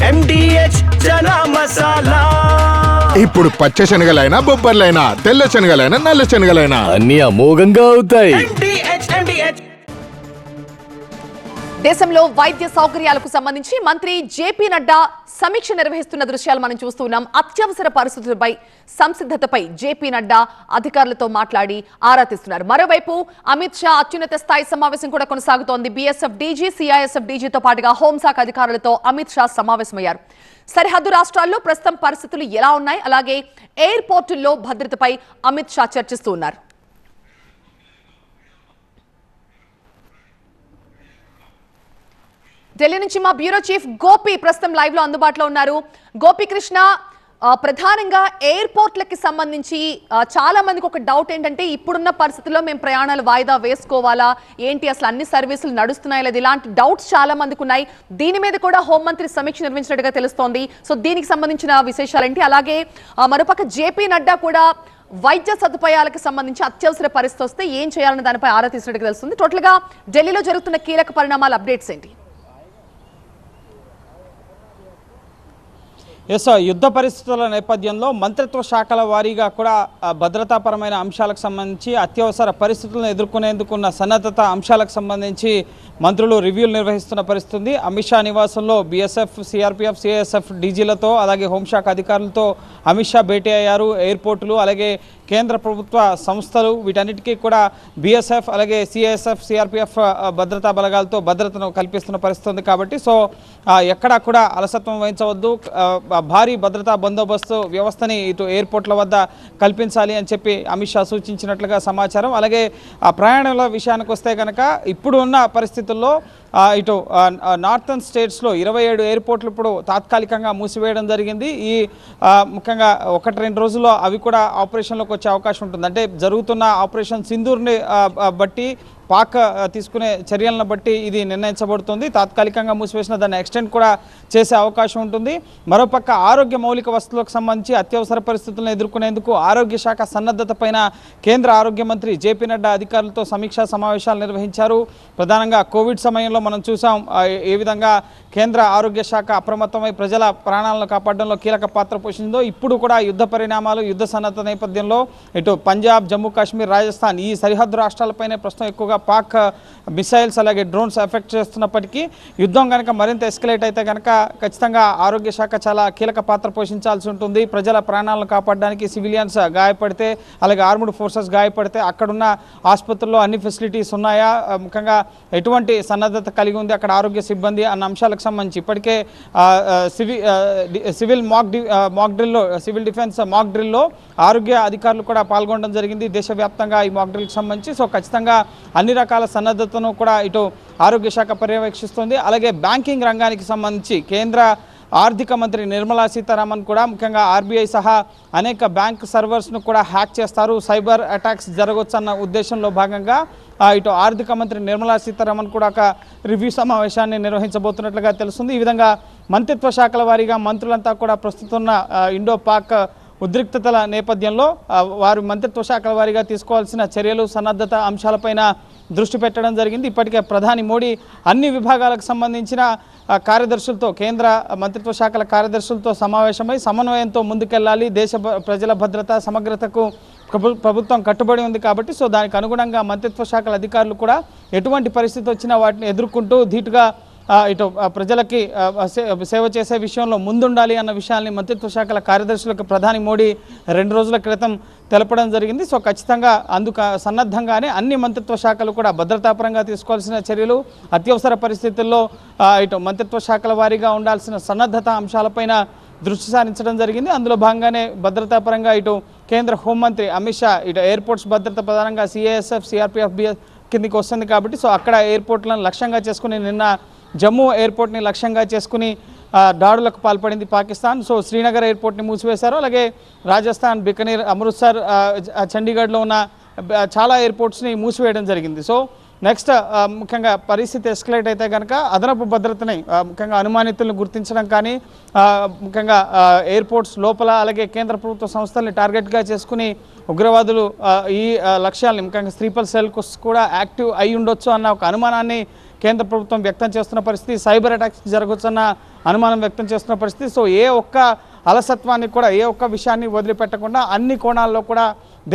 MDH chana masala. ఇప్పుడు పచ్చ శనగలైనా బొబ్బర్లైనా తెల్ల శనగలైనా నల్ల శనగలైనా అన్ని అమోఘంగా అవుతాయి. MDH దేశంలో వైద్య సౌకర్యాలకు సంబంధించి మంత్రి జేపీ నడ్డా సమీక్ష నిర్వహిస్తున్న దృశ్యాలు మనం చూస్తున్నాం. అత్యవసర పరిస్థితులపై సంసిద్ధతపై జేపీ నడ్డా అధికారులతో మాట్లాడి ఆరా తీస్తున్నారు. మరోవైపు అమిత్ షా అత్యున్నత స్థాయి సమావేశం కూడా కొనసాగుతోంది. బీఎస్ఎఫ్ డీజీ, సిఐఎస్ఎఫ్ డీజీతో పాటుగా హోంశాఖ అధికారులతో అమిత్ షా సమావేశమయ్యారు. సరిహద్దు రాష్ట్రాల్లో ప్రస్తుతం పరిస్థితులు ఎలా ఉన్నాయి, అలాగే ఎయిర్పోర్టుల్లో భద్రతపై అమిత్ షా చర్చిస్తూ ఉన్నారు. ఢిల్లీ నుంచి మా బ్యూరో చీఫ్ గోపి ప్రస్తుతం లైవ్ లో అందుబాటులో ఉన్నారు. గోపీకృష్ణ, ప్రధానంగా ఎయిర్పోర్ట్లకి సంబంధించి చాలా మందికి ఒక డౌట్ ఏంటంటే, ఇప్పుడున్న పరిస్థితుల్లో మేము ప్రయాణాలు వాయిదా వేసుకోవాలా ఏంటి, అసలు అన్ని సర్వీసులు నడుస్తున్నాయా లేదు, ఇలాంటి డౌట్స్ చాలా మందికి ఉన్నాయి. దీని మీద కూడా హోంమంత్రి సమీక్ష నిర్వహించినట్టుగా తెలుస్తోంది. సో దీనికి సంబంధించిన విశేషాలేంటి? అలాగే మరోపక్క జేపీ నడ్డా కూడా వైద్య సదుపాయాలకు సంబంధించి అత్యవసర పరిస్థితి వస్తే ఏం చేయాలన్న దానిపై ఆరా తీసినట్టుగా తెలుస్తుంది. టోటల్ గా ఢిల్లీలో జరుగుతున్న కీలక పరిణామాల అప్డేట్స్ ఏంటి? యుద్ధ పరిస్థితుల నేపథ్యంలో మంత్రిత్వ శాఖల వారీగా కూడా భద్రతాపరమైన అంశాలకు సంబంధించి అత్యవసర పరిస్థితులను ఎదుర్కొనేందుకున్న సన్నద్ధత అంశాలకు సంబంధించి మంత్రులు రివ్యూలు నిర్వహిస్తున్న పరిస్థితి. అమిత్ షా నివాసంలో బీఎస్ఎఫ్, సిఆర్పీఎఫ్, సిఐఎస్ఎఫ్ డీజీలతో అలాగే హోంశాఖ అధికారులతో అమిత్ షా భేటీ అయ్యారు. ఎయిర్పోర్టులు అలాగే కేంద్ర ప్రభుత్వ సంస్థలు వీటన్నిటికీ కూడా బీఎస్ఎఫ్ అలాగే సిఐఎస్ఎఫ్, సిఆర్పీఎఫ్ భద్రతా బలగాలతో భద్రతను కల్పిస్తున్న పరిస్థితి ఉంది. కాబట్టి ఎక్కడా కూడా అలసత్వం వహించవద్దు, భారీ భద్రతా బందోబస్తు వ్యవస్థని ఇటు ఎయిర్పోర్ట్ల వద్ద కల్పించాలి అని చెప్పి అమిత్ షా సూచించినట్లుగా సమాచారం. అలాగే ప్రయాణాల విషయానికి వస్తే కనుక ఇప్పుడు ఉన్న పరిస్థితుల్లో ఇటు నార్థన్ స్టేట్స్లో 27 ఎయిర్పోర్ట్లు ఇప్పుడు తాత్కాలికంగా మూసివేయడం జరిగింది. ఈ ముఖ్యంగా 1-2 రోజుల్లో అవి కూడా ఆపరేషన్లోకి వచ్చే అవకాశం ఉంటుంది. అంటే జరుగుతున్న ఆపరేషన్ సింధూర్ని బట్టి, పాక్ తీసుకునే చర్యలను బట్టి ఇది నిర్ణయించబడుతుంది. తాత్కాలికంగా మూసివేసిన దాన్ని ఎక్స్టెండ్ కూడా చేసే అవకాశం ఉంటుంది. మరోపక్క ఆరోగ్య మౌలిక వస్తువులకు సంబంధించి అత్యవసర పరిస్థితులను ఎదుర్కొనేందుకు ఆరోగ్య శాఖ సన్నద్ధత పైన కేంద్ర ఆరోగ్య మంత్రి జేపీ నడ్డా అధికారులతో సమీక్షా సమావేశాలు నిర్వహించారు. ప్రధానంగా కోవిడ్ సమయంలో మనం చూసాం ఏ విధంగా కేంద్ర ఆరోగ్య శాఖ అప్రమత్తమై ప్రజల ప్రాణాలను కాపాడడంలో కీలక పాత్ర పోషించిందో, ఇప్పుడు కూడా యుద్ధ పరిణామాలు, యుద్ధ సన్నద్ధత నేపథ్యంలో ఇటు పంజాబ్, జమ్మూ కాశ్మీర్, రాజస్థాన్ ఈ సరిహద్దు రాష్ట్రాలపైనే ప్రస్తుతం ఎక్కువగా పాక్ మిసైల్స్ అలాగే డ్రోన్స్ ఎఫెక్ట్ చేస్తున్నప్పటికీ యుద్ధం కనుక మరింత ఎస్కలేట్ అయితే కనుక ఖచ్చితంగా ఆరోగ్య శాఖ చాలా కీలక పాత్ర పోషించాల్సి ఉంటుంది. ప్రజల ప్రాణాలను కాపాడడానికి సివిలియన్స్ గాయపడితే అలాగే ఆర్మ్డ్ ఫోర్సెస్ గాయపడితే అక్కడున్న ఆసుపత్రుల్లో అన్ని ఫెసిలిటీస్ ఉన్నాయా, ముఖ్యంగా ఎటువంటి సన్నద్ధత కలిగి ఉంది అక్కడ ఆరోగ్య సిబ్బంది అన్న అంశాలకు సంబంధించి ఇప్పటికే సివిల్ సివిల్ డిఫెన్స్ మాక్ డ్రిల్లో ఆరోగ్య అధికారులు కూడా పాల్గొనడం జరిగింది దేశవ్యాప్తంగా ఈ మాక్ డ్రిల్కి సంబంధించి. సో ఖచ్చితంగా అన్ని రకాల సన్నద్ధతను కూడా ఇటు ఆరోగ్య శాఖ పర్యవేక్షిస్తుంది. అలాగే బ్యాంకింగ్ రంగానికి సంబంధించి కేంద్ర ఆర్థిక మంత్రి నిర్మలా సీతారామన్ కూడా ముఖ్యంగా ఆర్బీఐ సహా అనేక బ్యాంక్ సర్వర్స్ను కూడా హ్యాక్ చేస్తారు, సైబర్ అటాక్స్ జరగవచ్చు అన్న ఉద్దేశంలో భాగంగా ఇటు ఆర్థిక మంత్రి నిర్మలా సీతారామన్ కూడా ఒక రివ్యూ సమావేశాన్ని నిర్వహించబోతున్నట్లుగా తెలుస్తుంది. ఈ విధంగా మంత్రిత్వ శాఖల వారీగా మంత్రులంతా కూడా ప్రస్తుతం ఇండో పాక్ ఉద్రిక్తతల నేపథ్యంలో వారు మంత్రిత్వ శాఖల వారీగా తీసుకోవాల్సిన చర్యలు, సన్నద్ధత అంశాలపైన దృష్టి పెట్టడం జరిగింది. ఇప్పటికే ప్రధాని మోడీ అన్ని విభాగాలకు సంబంధించిన కార్యదర్శులతో, కేంద్ర మంత్రిత్వ శాఖల కార్యదర్శులతో సమావేశమై సమన్వయంతో ముందుకెళ్లాలి, దేశ ప్రజల భద్రత సమగ్రతకు ప్రభుత్వం కట్టుబడి ఉంది కాబట్టి దానికి అనుగుణంగా మంత్రిత్వ శాఖల అధికారులు కూడా ఎటువంటి పరిస్థితి వచ్చినా వాటిని ఎదుర్కొంటూ ధీటుగా ఇటు ప్రజలకి సేవ చేసే విషయంలో ముందుండాలి అన్న విషయాన్ని మంత్రిత్వ శాఖల కార్యదర్శులకు ప్రధాని మోడీ 2 రోజుల క్రితం తెలపడం జరిగింది. ఖచ్చితంగా అందుకు సన్నద్ధంగానే అన్ని మంత్రిత్వ శాఖలు కూడా భద్రతాపరంగా తీసుకోవాల్సిన చర్యలు, అత్యవసర పరిస్థితుల్లో ఇటు మంత్రిత్వ శాఖల వారీగా ఉండాల్సిన సన్నద్ధత అంశాలపైన దృష్టి సారించడం జరిగింది. అందులో భాగంగానే భద్రతాపరంగా ఇటు కేంద్ర హోంమంత్రి అమిత్ షా ఇటు ఎయిర్పోర్ట్స్ భద్రత ప్రధానంగా సిఐఎస్ఎఫ్, సిఆర్పీఎఫ్ కిందికి వస్తుంది కాబట్టి అక్కడ ఎయిర్పోర్ట్లను లక్ష్యంగా చేసుకుని నిన్న జమ్మూ ఎయిర్పోర్ట్ని లక్ష్యంగా చేసుకుని దాడులకు పాల్పడింది పాకిస్తాన్. శ్రీనగర్ ఎయిర్పోర్ట్ని మూసివేశారు. అలాగే రాజస్థాన్, బికనీర్, అమృత్సర్, చండీగఢ్లో ఉన్న చాలా ఎయిర్పోర్ట్స్ని మూసివేయడం జరిగింది. నెక్స్ట్ ముఖ్యంగా పరిస్థితి ఎస్కలేట్ అయితే కనుక అదనపు భద్రతని ముఖ్యంగా అనుమానితులను గుర్తించడం కానీ ముఖ్యంగా ఎయిర్పోర్ట్స్ లోపల అలాగే కేంద్ర ప్రభుత్వ సంస్థల్ని టార్గెట్గా చేసుకుని ఉగ్రవాదులు ఈ లక్ష్యాలని ముఖ్యంగా స్లీపర్ సెల్స్ కూడా యాక్టివ్ అయి ఉండొచ్చు అన్న ఒక అనుమానాన్ని కేంద్ర ప్రభుత్వం వ్యక్తం చేస్తున్న పరిస్థితి, సైబర్ అటాక్స్ జరగవచ్చన్న అనుమానం వ్యక్తం చేస్తున్న పరిస్థితి. సో ఏ ఒక్క అలసత్వాన్ని కూడా, ఏ ఒక్క విషయాన్ని వదిలిపెట్టకుండా అన్ని కోణాల్లో కూడా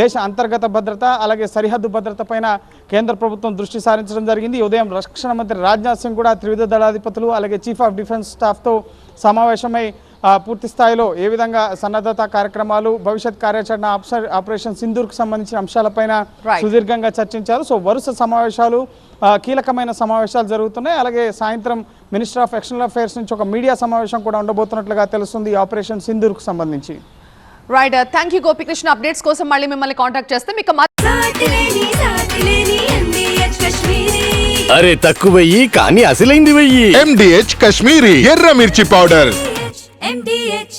దేశ అంతర్గత భద్రత అలాగే సరిహద్దు భద్రత పైన కేంద్ర ప్రభుత్వం దృష్టి సారించడం జరిగింది. ఉదయం రక్షణ మంత్రి రాజ్నాథ్ సింగ్ కూడా త్రివిధ దళాధిపతులు అలాగే చీఫ్ ఆఫ్ డిఫెన్స్ స్టాఫ్తో సమావేశమై పూర్తి స్థాయిలో ఏ విధంగా సన్నద్ధత కార్యక్రమాలు, భవిష్యత్ కార్యాచరణ, ఆపరేషన్ సింధూర్కు సంబంధించిన అంశాలపైన సుదీర్ఘంగా చర్చించారు. సో వరుస సమావేశాలు, కీలకమైన సమావేశాలు జరుగుతున్నాయి. అలాగే సాయంత్రం మినిస్టర్ ఆఫ్ ఎక్స్టర్నల్ అఫైర్స్ నుంచి ఒక మీడియా సమావేశం కూడా ఉండబోతున్నట్లుగా తెలుస్తుంది ఆపరేషన్ సింధూర్కు సంబంధించి. Right, thank you Gopikrishna. Updates కోసం మళ్ళీ మిమ్మల్ని కాంటాక్ట్ చేస్తే మీకు అరే తక్కువయ్యి కానీ అసలైంది వెయ్యి. MDH కాశ్మీరీ ఎర్ర మిర్చి పౌడర్. MDH